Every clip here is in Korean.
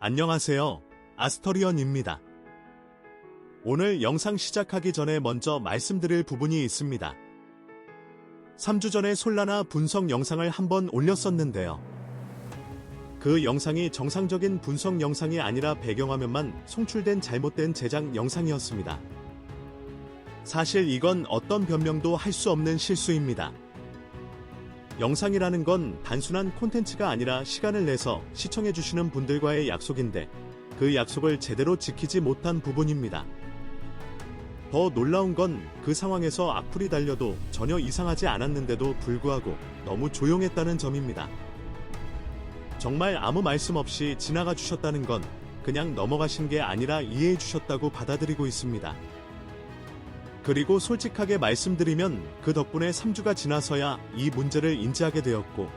안녕하세요. 아스터리언입니다. 오늘 영상 시작하기 전에 먼저 말씀드릴 부분이 있습니다. 3주 전에 솔라나 분석 영상을 한번 올렸었는데요. 그 영상이 정상적인 분석 영상이 아니라 배경화면만 송출된 잘못된 제작 영상이었습니다. 사실 이건 어떤 변명도 할 수 없는 실수입니다. 영상이라는 건 단순한 콘텐츠가 아니라 시간을 내서 시청해주시는 분들과의 약속인데 그 약속을 제대로 지키지 못한 부분입니다. 더 놀라운 건 그 상황에서 악플이 달려도 전혀 이상하지 않았는데도 불구하고 너무 조용했다는 점입니다. 정말 아무 말씀 없이 지나가 주셨다는 건 그냥 넘어가신 게 아니라 이해해 주셨다고 받아들이고 있습니다. 그리고 솔직하게 말씀드리면 그 덕분에 3주가 지나서야 이 문제를 인지하게 되었고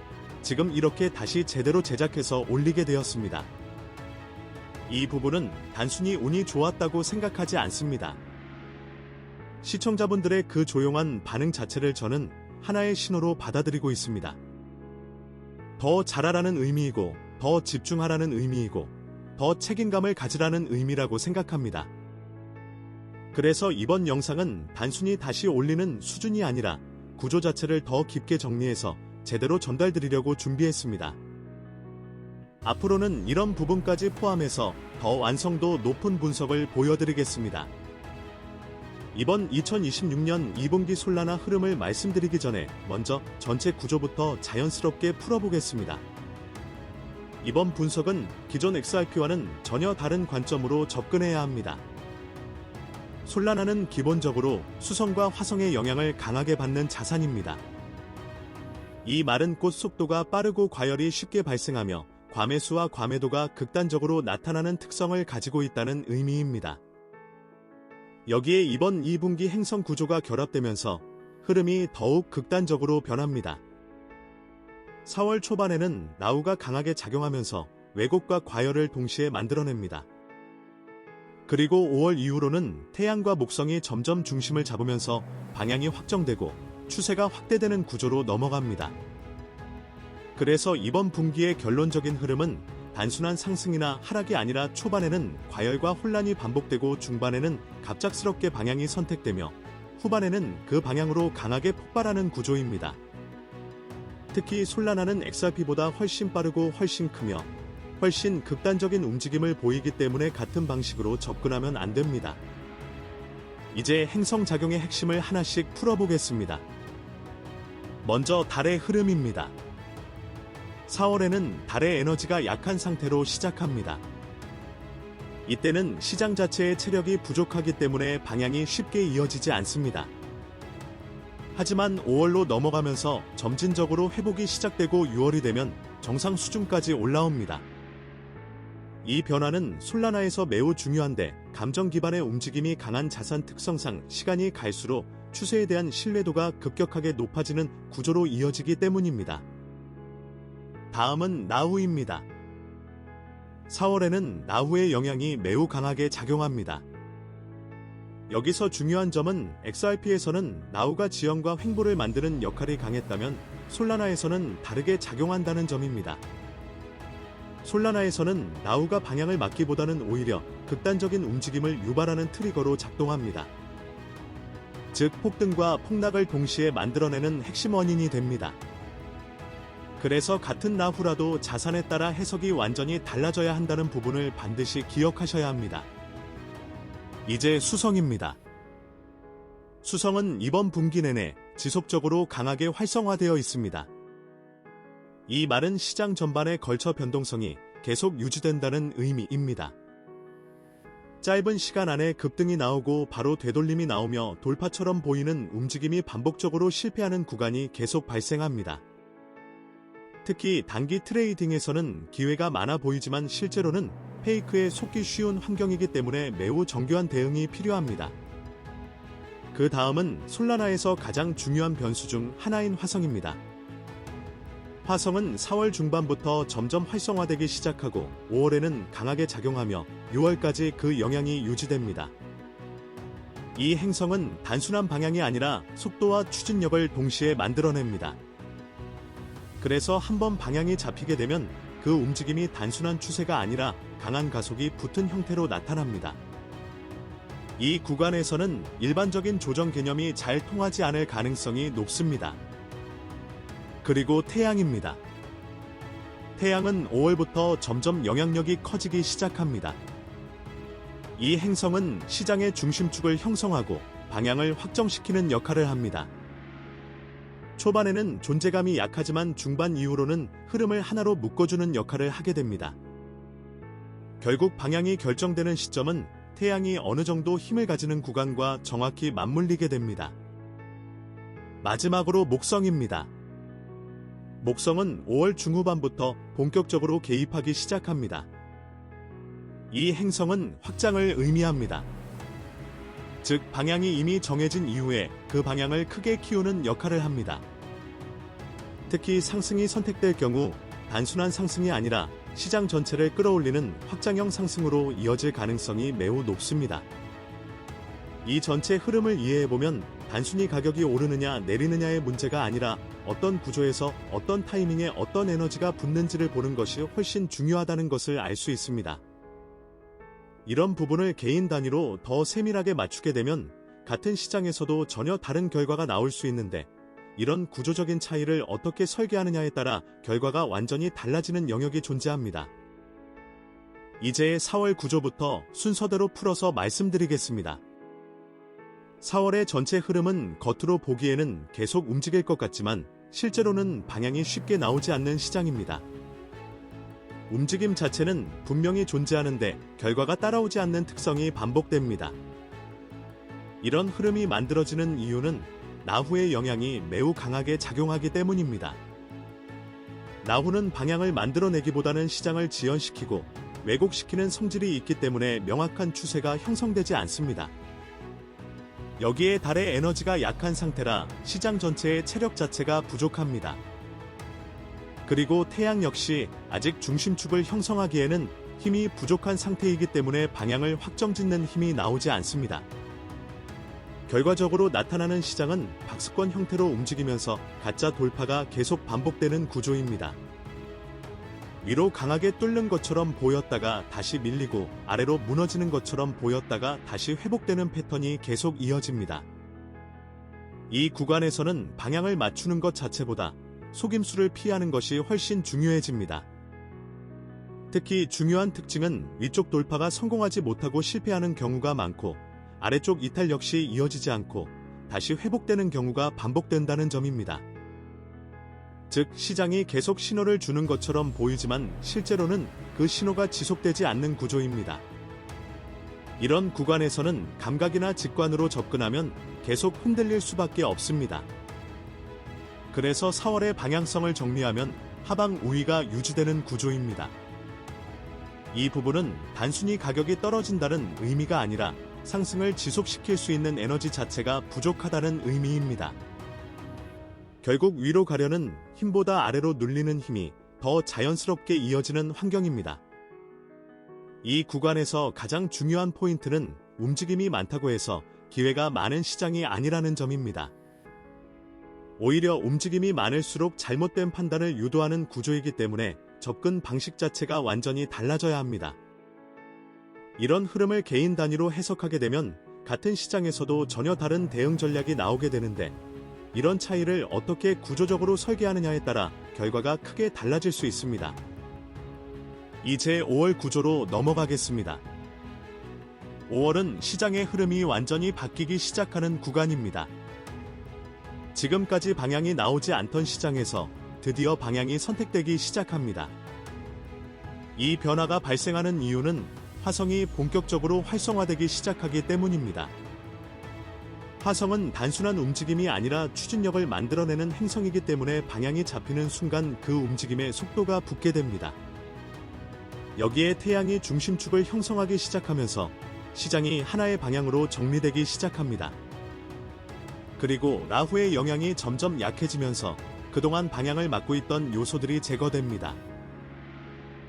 지금 이렇게 다시 제대로 제작해서 올리게 되었습니다. 이 부분은 단순히 운이 좋았다고 생각하지 않습니다. 시청자분들의 그 조용한 반응 자체를 저는 하나의 신호로 받아들이고 있습니다. 더 잘하라는 의미이고 더 집중하라는 의미이고 더 책임감을 가지라는 의미라고 생각합니다. 그래서 이번 영상은 단순히 다시 올리는 수준이 아니라 구조 자체를 더 깊게 정리해서 제대로 전달드리려고 준비했습니다. 앞으로는 이런 부분까지 포함해서 더 완성도 높은 분석을 보여드리겠습니다. 이번 2026년 2분기 솔라나 흐름을 말씀드리기 전에 먼저 전체 구조부터 자연스럽게 풀어보겠습니다. 이번 분석은 기존 XRP와는 전혀 다른 관점으로 접근해야 합니다. 솔라나는 기본적으로 수성과 화성의 영향을 강하게 받는 자산입니다. 이 마른 꽃 속도가 빠르고 과열이 쉽게 발생하며 과매수와 과매도가 극단적으로 나타나는 특성을 가지고 있다는 의미입니다. 여기에 이번 2분기 행성 구조가 결합되면서 흐름이 더욱 극단적으로 변합니다. 4월 초반에는 라후가 강하게 작용하면서 왜곡과 과열을 동시에 만들어냅니다. 그리고 5월 이후로는 태양과 목성이 점점 중심을 잡으면서 방향이 확정되고 추세가 확대되는 구조로 넘어갑니다. 그래서 이번 분기의 결론적인 흐름은 단순한 상승이나 하락이 아니라 초반에는 과열과 혼란이 반복되고 중반에는 갑작스럽게 방향이 선택되며 후반에는 그 방향으로 강하게 폭발하는 구조입니다. 특히 솔라나는 XRP보다 훨씬 빠르고 훨씬 크며 훨씬 극단적인 움직임을 보이기 때문에 같은 방식으로 접근하면 안 됩니다. 이제 행성작용의 핵심을 하나씩 풀어보겠습니다. 먼저 달의 흐름입니다. 4월에는 달의 에너지가 약한 상태로 시작합니다. 이때는 시장 자체의 체력이 부족하기 때문에 방향이 쉽게 이어지지 않습니다. 하지만 5월로 넘어가면서 점진적으로 회복이 시작되고 6월이 되면 정상 수준까지 올라옵니다. 이 변화는 솔라나에서 매우 중요한데 감정 기반의 움직임이 강한 자산 특성상 시간이 갈수록 추세에 대한 신뢰도가 급격하게 높아지는 구조로 이어지기 때문입니다. 다음은 라후입니다. 4월에는 라후의 영향이 매우 강하게 작용합니다. 여기서 중요한 점은 XRP에서는 라후가 지형과 횡보를 만드는 역할이 강했다면 솔라나에서는 다르게 작용한다는 점입니다. 솔라나에서는 라후가 방향을 막기보다는 오히려 극단적인 움직임을 유발하는 트리거로 작동합니다. 즉 폭등과 폭락을 동시에 만들어내는 핵심 원인이 됩니다. 그래서 같은 라후라도 자산에 따라 해석이 완전히 달라져야 한다는 부분을 반드시 기억하셔야 합니다. 이제 수성입니다. 수성은 이번 분기 내내 지속적으로 강하게 활성화되어 있습니다. 이 말은 시장 전반에 걸쳐 변동성이 계속 유지된다는 의미입니다. 짧은 시간 안에 급등이 나오고 바로 되돌림이 나오며 돌파처럼 보이는 움직임이 반복적으로 실패하는 구간이 계속 발생합니다. 특히 단기 트레이딩에서는 기회가 많아 보이지만 실제로는 페이크에 속기 쉬운 환경이기 때문에 매우 정교한 대응이 필요합니다. 그 다음은 솔라나에서 가장 중요한 변수 중 하나인 화성입니다. 화성은 4월 중반부터 점점 활성화되기 시작하고 5월에는 강하게 작용하며 6월까지 그 영향이 유지됩니다. 이 행성은 단순한 방향이 아니라 속도와 추진력을 동시에 만들어냅니다. 그래서 한번 방향이 잡히게 되면 그 움직임이 단순한 추세가 아니라 강한 가속이 붙은 형태로 나타납니다. 이 구간에서는 일반적인 조정 개념이 잘 통하지 않을 가능성이 높습니다. 그리고 태양입니다. 태양은 5월부터 점점 영향력이 커지기 시작합니다. 이 행성은 시장의 중심축을 형성하고 방향을 확정시키는 역할을 합니다. 초반에는 존재감이 약하지만 중반 이후로는 흐름을 하나로 묶어주는 역할을 하게 됩니다. 결국 방향이 결정되는 시점은 태양이 어느 정도 힘을 가지는 구간과 정확히 맞물리게 됩니다. 마지막으로 목성입니다. 목성은 5월 중후반부터 본격적으로 개입하기 시작합니다. 이 행성은 확장을 의미합니다. 즉, 방향이 이미 정해진 이후에 그 방향을 크게 키우는 역할을 합니다. 특히 상승이 선택될 경우 단순한 상승이 아니라 시장 전체를 끌어올리는 확장형 상승으로 이어질 가능성이 매우 높습니다. 이 전체 흐름을 이해해보면 단순히 가격이 오르느냐 내리느냐의 문제가 아니라 어떤 구조에서 어떤 타이밍에 어떤 에너지가 붙는지를 보는 것이 훨씬 중요하다는 것을 알 수 있습니다. 이런 부분을 개인 단위로 더 세밀하게 맞추게 되면 같은 시장에서도 전혀 다른 결과가 나올 수 있는데, 이런 구조적인 차이를 어떻게 설계하느냐에 따라 결과가 완전히 달라지는 영역이 존재합니다. 이제 4월 구조부터 순서대로 풀어서 말씀드리겠습니다. 4월의 전체 흐름은 겉으로 보기에는 계속 움직일 것 같지만 실제로는 방향이 쉽게 나오지 않는 시장입니다. 움직임 자체는 분명히 존재하는데 결과가 따라오지 않는 특성이 반복됩니다. 이런 흐름이 만들어지는 이유는 라후의 영향이 매우 강하게 작용하기 때문입니다. 라후는 방향을 만들어내기보다는 시장을 지연시키고 왜곡시키는 성질이 있기 때문에 명확한 추세가 형성되지 않습니다. 여기에 달의 에너지가 약한 상태라 시장 전체의 체력 자체가 부족합니다. 그리고 태양 역시 아직 중심축을 형성하기에는 힘이 부족한 상태이기 때문에 방향을 확정짓는 힘이 나오지 않습니다. 결과적으로 나타나는 시장은 박스권 형태로 움직이면서 가짜 돌파가 계속 반복되는 구조입니다. 위로 강하게 뚫는 것처럼 보였다가 다시 밀리고 아래로 무너지는 것처럼 보였다가 다시 회복되는 패턴이 계속 이어집니다. 이 구간에서는 방향을 맞추는 것 자체보다 속임수를 피하는 것이 훨씬 중요해집니다. 특히 중요한 특징은 위쪽 돌파가 성공하지 못하고 실패하는 경우가 많고 아래쪽 이탈 역시 이어지지 않고 다시 회복되는 경우가 반복된다는 점입니다. 즉, 시장이 계속 신호를 주는 것처럼 보이지만 실제로는 그 신호가 지속되지 않는 구조입니다. 이런 구간에서는 감각이나 직관으로 접근하면 계속 흔들릴 수밖에 없습니다. 그래서 4월의 방향성을 정리하면 하방 우위가 유지되는 구조입니다. 이 부분은 단순히 가격이 떨어진다는 의미가 아니라 상승을 지속시킬 수 있는 에너지 자체가 부족하다는 의미입니다. 결국 위로 가려는 힘보다 아래로 눌리는 힘이 더 자연스럽게 이어지는 환경입니다. 이 구간에서 가장 중요한 포인트는 움직임이 많다고 해서 기회가 많은 시장이 아니라는 점입니다. 오히려 움직임이 많을수록 잘못된 판단을 유도하는 구조이기 때문에 접근 방식 자체가 완전히 달라져야 합니다. 이런 흐름을 개인 단위로 해석하게 되면 같은 시장에서도 전혀 다른 대응 전략이 나오게 되는데, 이런 차이를 어떻게 구조적으로 설계하느냐에 따라 결과가 크게 달라질 수 있습니다. 이제 5월 구조로 넘어가겠습니다. 5월은 시장의 흐름이 완전히 바뀌기 시작하는 구간입니다. 지금까지 방향이 나오지 않던 시장에서 드디어 방향이 선택되기 시작합니다. 이 변화가 발생하는 이유는 화성이 본격적으로 활성화되기 시작하기 때문입니다. 화성은 단순한 움직임이 아니라 추진력을 만들어내는 행성이기 때문에 방향이 잡히는 순간 그 움직임의 속도가 붙게 됩니다. 여기에 태양이 중심축을 형성하기 시작하면서 시장이 하나의 방향으로 정리되기 시작합니다. 그리고 라후의 영향이 점점 약해지면서 그동안 방향을 막고 있던 요소들이 제거됩니다.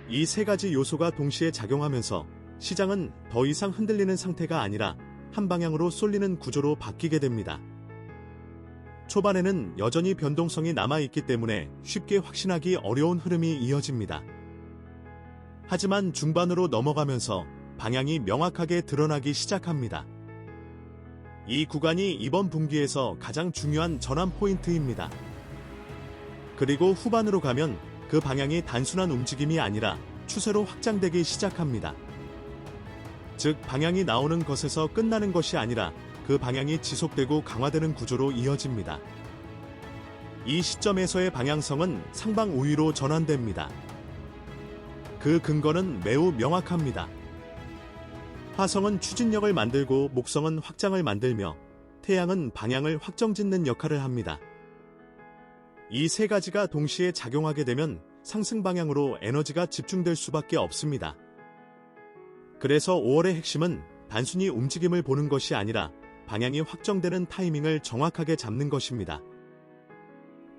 이 세 가지 요소가 동시에 작용하면서 시장은 더 이상 흔들리는 상태가 아니라 한 방향으로 쏠리는 구조로 바뀌게 됩니다. 초반에는 여전히 변동성이 남아있기 때문에 쉽게 확신하기 어려운 흐름이 이어집니다. 하지만 중반으로 넘어가면서 방향이 명확하게 드러나기 시작합니다. 이 구간이 이번 분기에서 가장 중요한 전환 포인트입니다. 그리고 후반으로 가면 그 방향이 단순한 움직임이 아니라 추세로 확장되기 시작합니다. 즉, 방향이 나오는 것에서 끝나는 것이 아니라 그 방향이 지속되고 강화되는 구조로 이어집니다. 이 시점에서의 방향성은 상방 우위로 전환됩니다. 그 근거는 매우 명확합니다. 화성은 추진력을 만들고 목성은 확장을 만들며 태양은 방향을 확정짓는 역할을 합니다. 이 세 가지가 동시에 작용하게 되면 상승 방향으로 에너지가 집중될 수밖에 없습니다. 그래서 5월의 핵심은 단순히 움직임을 보는 것이 아니라 방향이 확정되는 타이밍을 정확하게 잡는 것입니다.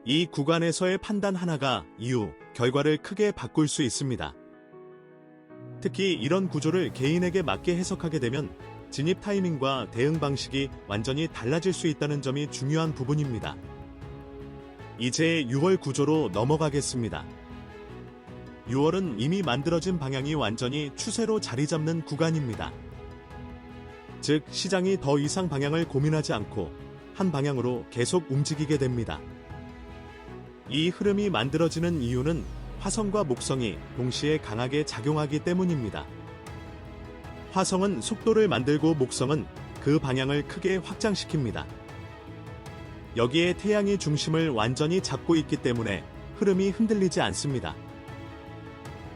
이 구간에서의 판단 하나가 이후, 결과를 크게 바꿀 수 있습니다. 특히 이런 구조를 개인에게 맞게 해석하게 되면 진입 타이밍과 대응 방식이 완전히 달라질 수 있다는 점이 중요한 부분입니다. 이제 6월 구조로 넘어가겠습니다. 6월은 이미 만들어진 방향이 완전히 추세로 자리 잡는 구간입니다. 즉, 시장이 더 이상 방향을 고민하지 않고 한 방향으로 계속 움직이게 됩니다. 이 흐름이 만들어지는 이유는 화성과 목성이 동시에 강하게 작용하기 때문입니다. 화성은 속도를 만들고 목성은 그 방향을 크게 확장시킵니다. 여기에 태양이 중심을 완전히 잡고 있기 때문에 흐름이 흔들리지 않습니다.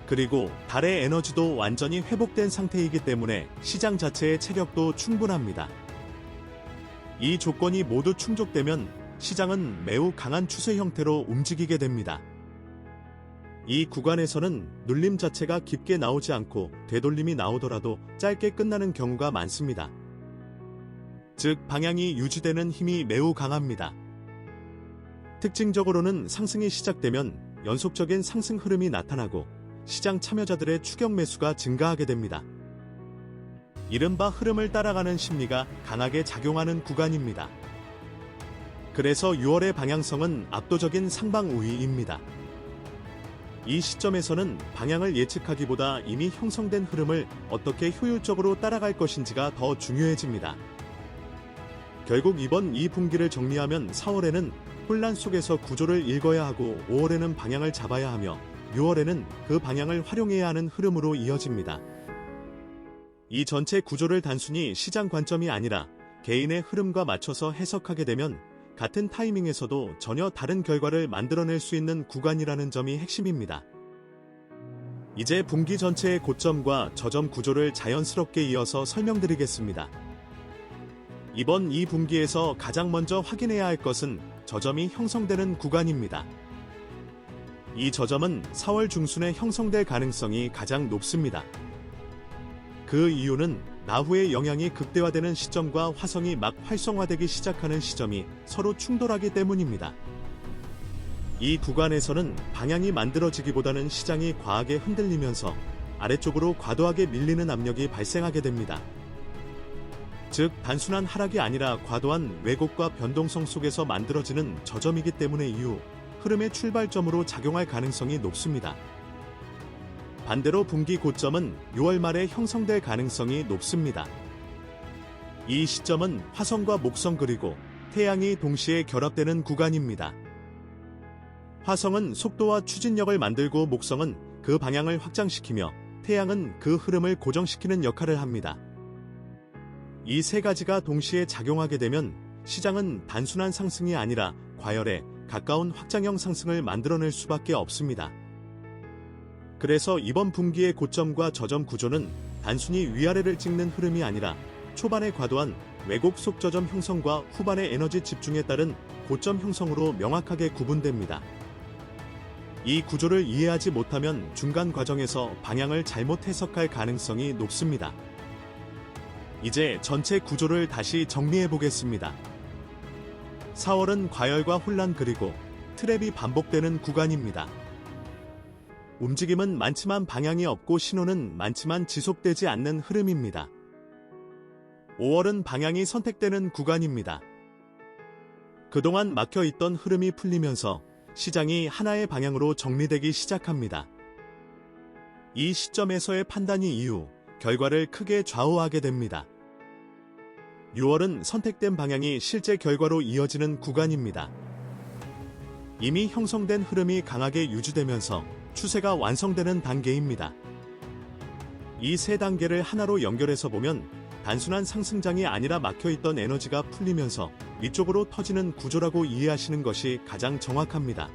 그리고 달의 에너지도 완전히 회복된 상태이기 때문에 시장 자체의 체력도 충분합니다. 이 조건이 모두 충족되면 시장은 매우 강한 추세 형태로 움직이게 됩니다. 이 구간에서는 눌림 자체가 깊게 나오지 않고 되돌림이 나오더라도 짧게 끝나는 경우가 많습니다. 즉, 방향이 유지되는 힘이 매우 강합니다. 특징적으로는 상승이 시작되면 연속적인 상승 흐름이 나타나고 시장 참여자들의 추격 매수가 증가하게 됩니다. 이른바 흐름을 따라가는 심리가 강하게 작용하는 구간입니다. 그래서 6월의 방향성은 압도적인 상방 우위입니다. 이 시점에서는 방향을 예측하기보다 이미 형성된 흐름을 어떻게 효율적으로 따라갈 것인지가 더 중요해집니다. 결국 이번 2분기를 정리하면 4월에는 혼란 속에서 구조를 읽어야 하고 5월에는 방향을 잡아야 하며 6월에는 그 방향을 활용해야 하는 흐름으로 이어집니다. 이 전체 구조를 단순히 시장 관점이 아니라 개인의 흐름과 맞춰서 해석하게 되면 같은 타이밍에서도 전혀 다른 결과를 만들어낼 수 있는 구간이라는 점이 핵심입니다. 이제 분기 전체의 고점과 저점 구조를 자연스럽게 이어서 설명드리겠습니다. 이번 2분기에서 가장 먼저 확인해야 할 것은 저점이 형성되는 구간입니다. 이 저점은 4월 중순에 형성될 가능성이 가장 높습니다. 그 이유는 나후의 영향이 극대화되는 시점과 화성이 막 활성화되기 시작하는 시점이 서로 충돌하기 때문입니다. 이 구간에서는 방향이 만들어지기보다는 시장이 과하게 흔들리면서 아래쪽으로 과도하게 밀리는 압력이 발생하게 됩니다. 즉, 단순한 하락이 아니라 과도한 왜곡과 변동성 속에서 만들어지는 저점이기 때문에 이후 흐름의 출발점으로 작용할 가능성이 높습니다. 반대로 분기 고점은 6월 말에 형성될 가능성이 높습니다. 이 시점은 화성과 목성 그리고 태양이 동시에 결합되는 구간입니다. 화성은 속도와 추진력을 만들고 목성은 그 방향을 확장시키며 태양은 그 흐름을 고정시키는 역할을 합니다. 이 세 가지가 동시에 작용하게 되면 시장은 단순한 상승이 아니라 과열에 가까운 확장형 상승을 만들어낼 수밖에 없습니다. 그래서 이번 분기의 고점과 저점 구조는 단순히 위아래를 찍는 흐름이 아니라 초반의 과도한 왜곡 속 저점 형성과 후반의 에너지 집중에 따른 고점 형성으로 명확하게 구분됩니다. 이 구조를 이해하지 못하면 중간 과정에서 방향을 잘못 해석할 가능성이 높습니다. 이제 전체 구조를 다시 정리해 보겠습니다. 4월은 과열과 혼란 그리고 트랩이 반복되는 구간입니다. 움직임은 많지만 방향이 없고 신호는 많지만 지속되지 않는 흐름입니다. 5월은 방향이 선택되는 구간입니다. 그동안 막혀있던 흐름이 풀리면서 시장이 하나의 방향으로 정리되기 시작합니다. 이 시점에서의 판단이 이후 결과를 크게 좌우하게 됩니다. 6월은 선택된 방향이 실제 결과로 이어지는 구간입니다. 이미 형성된 흐름이 강하게 유지되면서 추세가 완성되는 단계입니다. 이 세 단계를 하나로 연결해서 보면 단순한 상승장이 아니라 막혀있던 에너지가 풀리면서 위쪽으로 터지는 구조라고 이해하시는 것이 가장 정확합니다.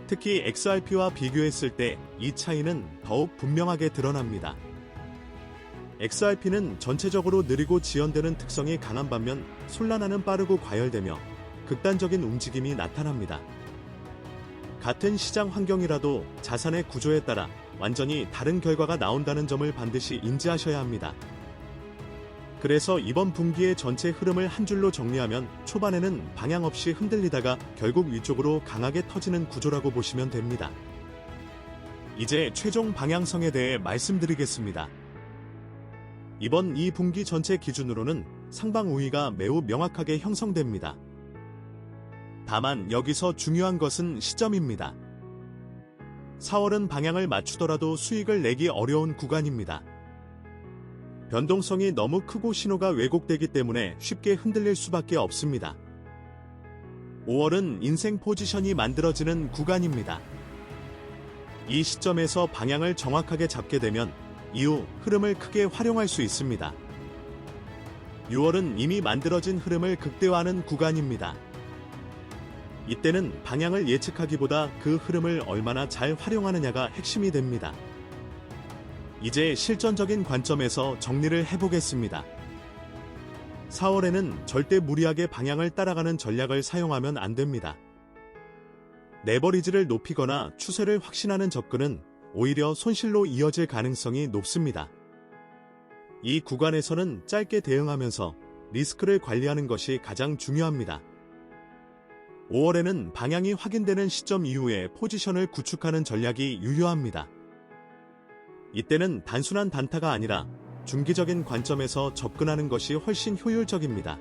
특히 XRP와 비교했을 때 이 차이는 더욱 분명하게 드러납니다. XRP는 전체적으로 느리고 지연되는 특성이 강한 반면 솔라나는 빠르고 과열되며 극단적인 움직임이 나타납니다. 같은 시장 환경이라도 자산의 구조에 따라 완전히 다른 결과가 나온다는 점을 반드시 인지하셔야 합니다. 그래서 이번 분기의 전체 흐름을 한 줄로 정리하면 초반에는 방향 없이 흔들리다가 결국 위쪽으로 강하게 터지는 구조라고 보시면 됩니다. 이제 최종 방향성에 대해 말씀드리겠습니다. 이번 2분기 전체 기준으로는 상방 우위가 매우 명확하게 형성됩니다. 다만 여기서 중요한 것은 시점입니다. 4월은 방향을 맞추더라도 수익을 내기 어려운 구간입니다. 변동성이 너무 크고 신호가 왜곡되기 때문에 쉽게 흔들릴 수밖에 없습니다. 5월은 인생 포지션이 만들어지는 구간입니다. 이 시점에서 방향을 정확하게 잡게 되면 이후 흐름을 크게 활용할 수 있습니다. 6월은 이미 만들어진 흐름을 극대화하는 구간입니다. 이때는 방향을 예측하기보다 그 흐름을 얼마나 잘 활용하느냐가 핵심이 됩니다. 이제 실전적인 관점에서 정리를 해보겠습니다. 4월에는 절대 무리하게 방향을 따라가는 전략을 사용하면 안 됩니다. 레버리지를 높이거나 추세를 확신하는 접근은 오히려 손실로 이어질 가능성이 높습니다. 이 구간에서는 짧게 대응하면서 리스크를 관리하는 것이 가장 중요합니다. 5월에는 방향이 확인되는 시점 이후에 포지션을 구축하는 전략이 유효합니다. 이때는 단순한 단타가 아니라 중기적인 관점에서 접근하는 것이 훨씬 효율적입니다.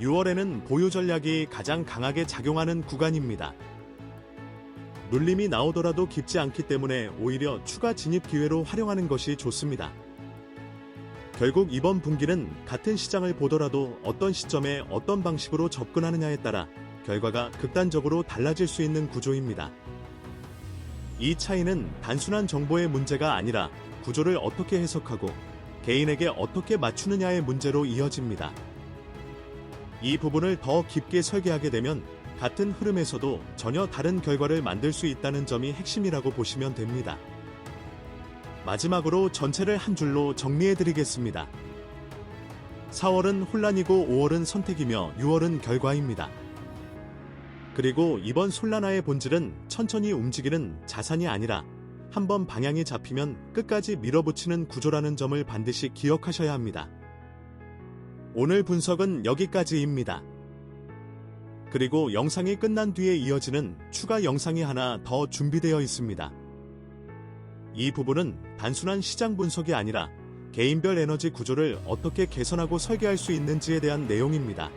6월에는 보유 전략이 가장 강하게 작용하는 구간입니다. 눌림이 나오더라도 깊지 않기 때문에 오히려 추가 진입 기회로 활용하는 것이 좋습니다. 결국 이번 분기는 같은 시장을 보더라도 어떤 시점에 어떤 방식으로 접근하느냐에 따라 결과가 극단적으로 달라질 수 있는 구조입니다. 이 차이는 단순한 정보의 문제가 아니라 구조를 어떻게 해석하고 개인에게 어떻게 맞추느냐의 문제로 이어집니다. 이 부분을 더 깊게 설계하게 되면 같은 흐름에서도 전혀 다른 결과를 만들 수 있다는 점이 핵심이라고 보시면 됩니다. 마지막으로 전체를 한 줄로 정리해드리겠습니다. 4월은 혼란이고 5월은 선택이며 6월은 결과입니다. 그리고 이번 솔라나의 본질은 천천히 움직이는 자산이 아니라 한번 방향이 잡히면 끝까지 밀어붙이는 구조라는 점을 반드시 기억하셔야 합니다. 오늘 분석은 여기까지입니다. 그리고 영상이 끝난 뒤에 이어지는 추가 영상이 하나 더 준비되어 있습니다. 이 부분은 단순한 시장 분석이 아니라 개인별 에너지 구조를 어떻게 개선하고 설계할 수 있는지에 대한 내용입니다.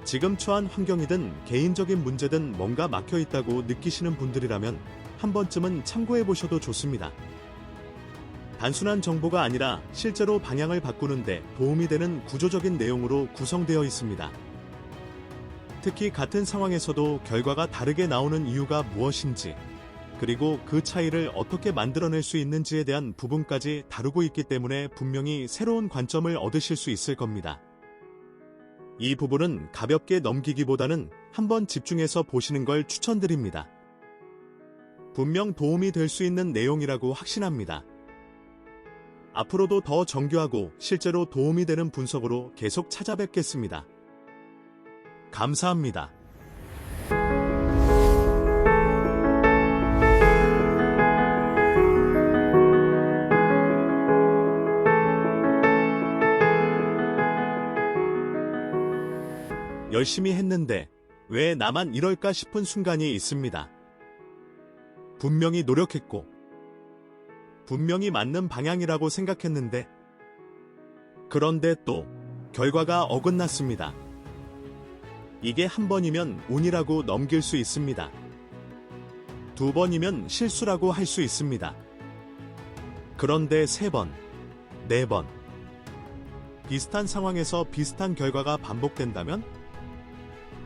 지금 처한 환경이든 개인적인 문제든 뭔가 막혀 있다고 느끼시는 분들이라면 한 번쯤은 참고해 보셔도 좋습니다. 단순한 정보가 아니라 실제로 방향을 바꾸는데 도움이 되는 구조적인 내용으로 구성되어 있습니다. 특히 같은 상황에서도 결과가 다르게 나오는 이유가 무엇인지, 그리고 그 차이를 어떻게 만들어낼 수 있는지에 대한 부분까지 다루고 있기 때문에 분명히 새로운 관점을 얻으실 수 있을 겁니다. 이 부분은 가볍게 넘기기보다는 한번 집중해서 보시는 걸 추천드립니다. 분명 도움이 될 수 있는 내용이라고 확신합니다. 앞으로도 더 정교하고 실제로 도움이 되는 분석으로 계속 찾아뵙겠습니다. 감사합니다. 열심히 했는데 왜 나만 이럴까 싶은 순간이 있습니다. 분명히 노력했고 분명히 맞는 방향이라고 생각했는데 그런데 또 결과가 어긋났습니다. 이게 한 번이면 운이라고 넘길 수 있습니다. 2번이면 실수라고 할 수 있습니다. 그런데 3번, 4번. 비슷한 상황에서 비슷한 결과가 반복된다면?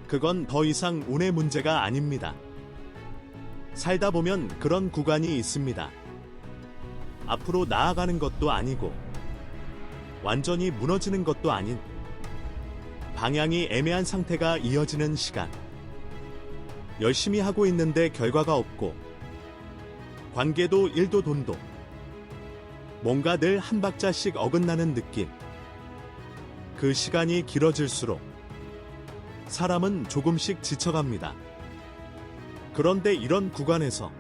그건 더 이상 운의 문제가 아닙니다. 살다 보면 그런 구간이 있습니다. 앞으로 나아가는 것도 아니고, 완전히 무너지는 것도 아닌, 방향이 애매한 상태가 이어지는 시간. 열심히 하고 있는데 결과가 없고, 관계도 일도 돈도, 뭔가 늘 한 박자씩 어긋나는 느낌. 그 시간이 길어질수록 사람은 조금씩 지쳐갑니다. 그런데 이런 구간에서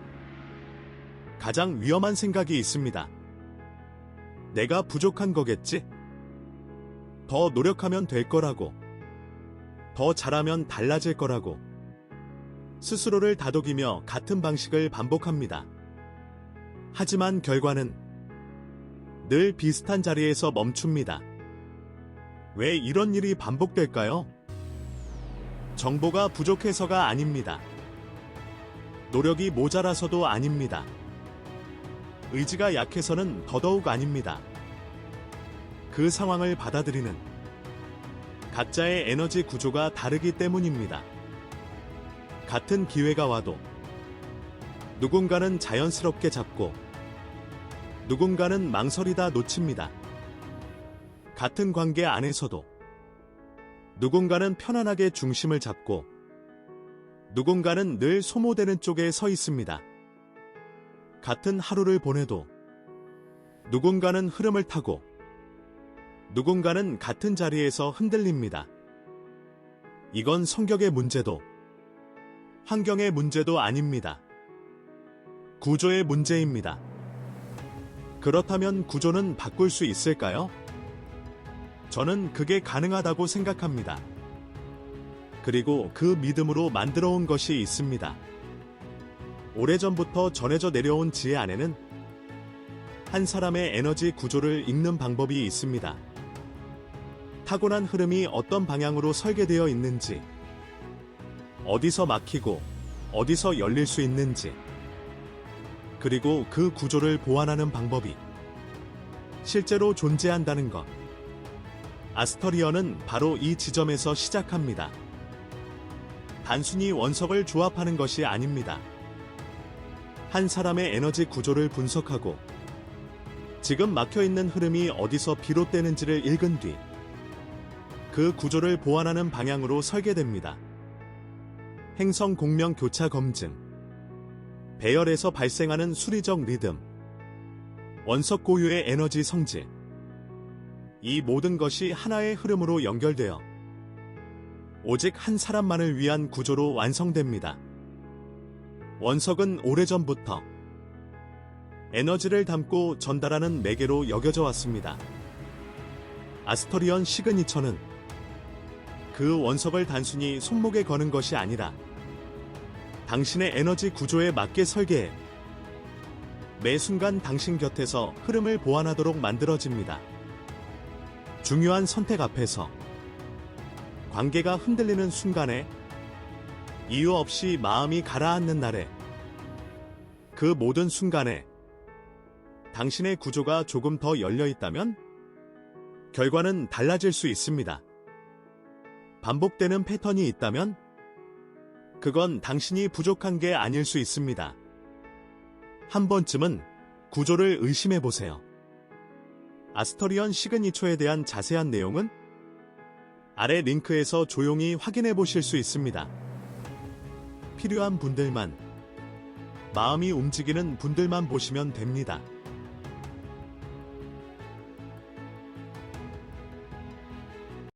가장 위험한 생각이 있습니다. 내가 부족한 거겠지? 더 노력하면 될 거라고. 더 잘하면 달라질 거라고. 스스로를 다독이며 같은 방식을 반복합니다. 하지만 결과는 늘 비슷한 자리에서 멈춥니다. 왜 이런 일이 반복될까요? 정보가 부족해서가 아닙니다. 노력이 모자라서도 아닙니다. 의지가 약해서는 더더욱 아닙니다. 그 상황을 받아들이는 각자의 에너지 구조가 다르기 때문입니다. 같은 기회가 와도 누군가는 자연스럽게 잡고 누군가는 망설이다 놓칩니다. 같은 관계 안에서도 누군가는 편안하게 중심을 잡고 누군가는 늘 소모되는 쪽에 서 있습니다. 같은 하루를 보내도 누군가는 흐름을 타고 누군가는 같은 자리에서 흔들립니다. 이건 성격의 문제도 환경의 문제도 아닙니다. 구조의 문제입니다. 그렇다면 구조는 바꿀 수 있을까요? 저는 그게 가능하다고 생각합니다. 그리고 그 믿음으로 만들어 온 것이 있습니다. 오래전부터 전해져 내려온 지혜 안에는 한 사람의 에너지 구조를 읽는 방법이 있습니다. 타고난 흐름이 어떤 방향으로 설계되어 있는지, 어디서 막히고 어디서 열릴 수 있는지, 그리고 그 구조를 보완하는 방법이 실제로 존재한다는 것. 아스터리언은 바로 이 지점에서 시작합니다. 단순히 원석을 조합하는 것이 아닙니다. 한 사람의 에너지 구조를 분석하고 지금 막혀있는 흐름이 어디서 비롯되는지를 읽은 뒤 그 구조를 보완하는 방향으로 설계됩니다. 행성 공명 교차 검증, 배열에서 발생하는 수리적 리듬, 원석 고유의 에너지 성질, 이 모든 것이 하나의 흐름으로 연결되어 오직 한 사람만을 위한 구조로 완성됩니다. 원석은 오래전부터 에너지를 담고 전달하는 매개로 여겨져 왔습니다. 아스터리언 시그니처는 그 원석을 단순히 손목에 거는 것이 아니라 당신의 에너지 구조에 맞게 설계해 매 순간 당신 곁에서 흐름을 보완하도록 만들어집니다. 중요한 선택 앞에서, 관계가 흔들리는 순간에, 이유 없이 마음이 가라앉는 날에, 그 모든 순간에 당신의 구조가 조금 더 열려 있다면 결과는 달라질 수 있습니다. 반복되는 패턴이 있다면 그건 당신이 부족한 게 아닐 수 있습니다. 한 번쯤은 구조를 의심해 보세요. 아스터리언 시그니처에 대한 자세한 내용은 아래 링크에서 조용히 확인해 보실 수 있습니다. 필요한 분들만, 마음이 움직이는 분들만 보시면 됩니다.